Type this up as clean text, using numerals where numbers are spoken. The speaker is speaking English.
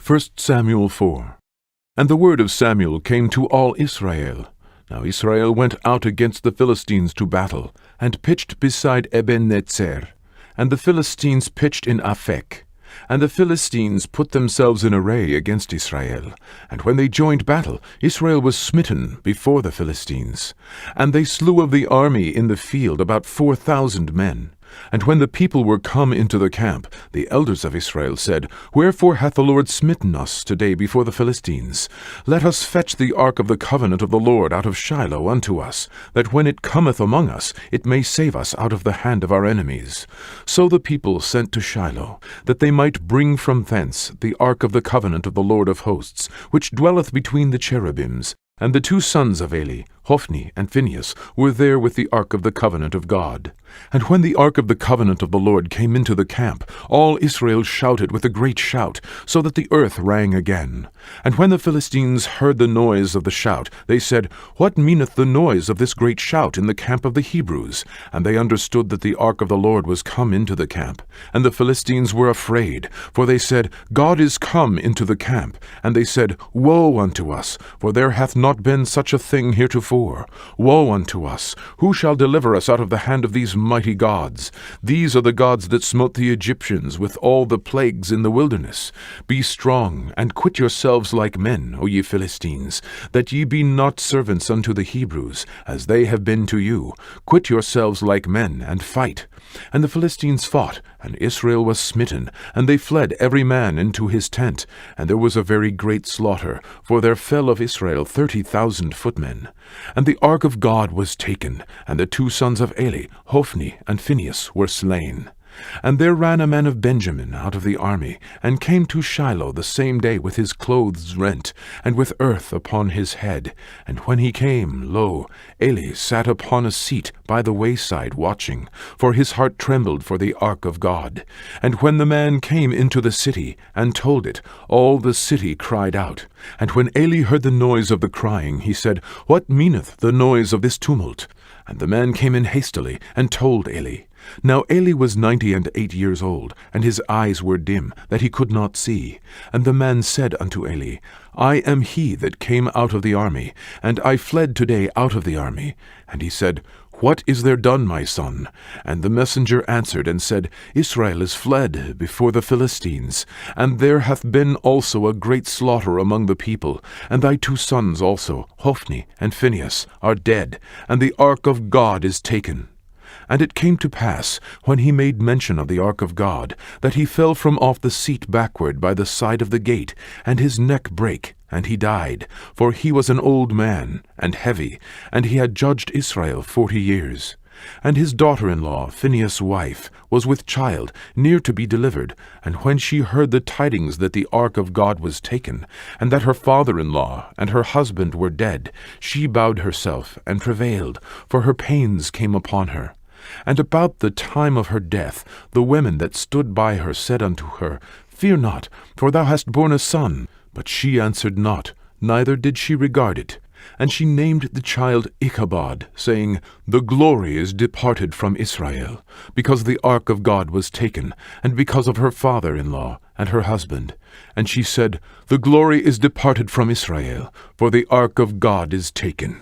1 Samuel 4. And the word of Samuel came to all Israel. Now Israel went out against the Philistines to battle, and pitched beside Ebenezer. And the Philistines pitched in Aphek. And the Philistines put themselves in array against Israel. And when they joined battle, Israel was smitten before the Philistines. And they slew of the army in the field about 4,000 men. And when the people were come into the camp, the elders of Israel said, Wherefore hath the Lord smitten us today before the Philistines? Let us fetch the ark of the covenant of the Lord out of Shiloh unto us, that when it cometh among us, it may save us out of the hand of our enemies. So the people sent to Shiloh, that they might bring from thence the ark of the covenant of the Lord of hosts, which dwelleth between the cherubims. And the two sons of Eli, Hophni and Phinehas, were there with the ark of the covenant of God. And when the ark of the covenant of the Lord came into the camp, all Israel shouted with a great shout, so that the earth rang again. And when the Philistines heard the noise of the shout, they said, What meaneth the noise of this great shout in the camp of the Hebrews? And they understood that the ark of the Lord was come into the camp. And the Philistines were afraid, for they said, God is come into the camp. And they said, Woe unto us, for there hath not been such a thing heretofore. Woe unto us! Who shall deliver us out of the hand of these mighty gods? These are the gods that smote the Egyptians with all the plagues in the wilderness. Be strong, and quit yourselves like men, O ye Philistines, that ye be not servants unto the Hebrews, as they have been to you. Quit yourselves like men, and fight. And the Philistines fought, and Israel was smitten, and they fled every man into his tent. And there was a very great slaughter, for there fell of Israel 30,000 footmen. And the ark of God was taken, and the two sons of Eli, Hophni and Phinehas, were slain. And there ran a man of Benjamin out of the army, and came to Shiloh the same day with his clothes rent, and with earth upon his head. And when he came, lo, Eli sat upon a seat by the wayside watching, for his heart trembled for the ark of God. And when the man came into the city, and told it, all the city cried out. And when Eli heard the noise of the crying, he said, What meaneth the noise of this tumult? And the man came in hastily, and told Eli. Now Eli was 98 years old, and his eyes were dim, that he could not see. And the man said unto Eli, I am he that came out of the army, and I fled today out of the army. And he said, What is there done, my son? And the messenger answered and said, Israel is fled before the Philistines, and there hath been also a great slaughter among the people, and thy two sons also, Hophni and Phinehas, are dead, and the ark of God is taken. And it came to pass, when he made mention of the ark of God, that he fell from off the seat backward by the side of the gate, and his neck brake, and he died. For he was an old man, and heavy, and he had judged Israel 40 years. And his daughter-in-law, Phinehas' wife, was with child, near to be delivered. And when she heard the tidings that the ark of God was taken, and that her father-in-law and her husband were dead, she bowed herself and travailed, for her pains came upon her. And about the time of her death, the women that stood by her said unto her, Fear not, for thou hast borne a son. But she answered not, neither did she regard it. And she named the child Ichabod, saying, The glory is departed from Israel, because the ark of God was taken, and because of her father-in-law and her husband. And she said, The glory is departed from Israel, for the ark of God is taken.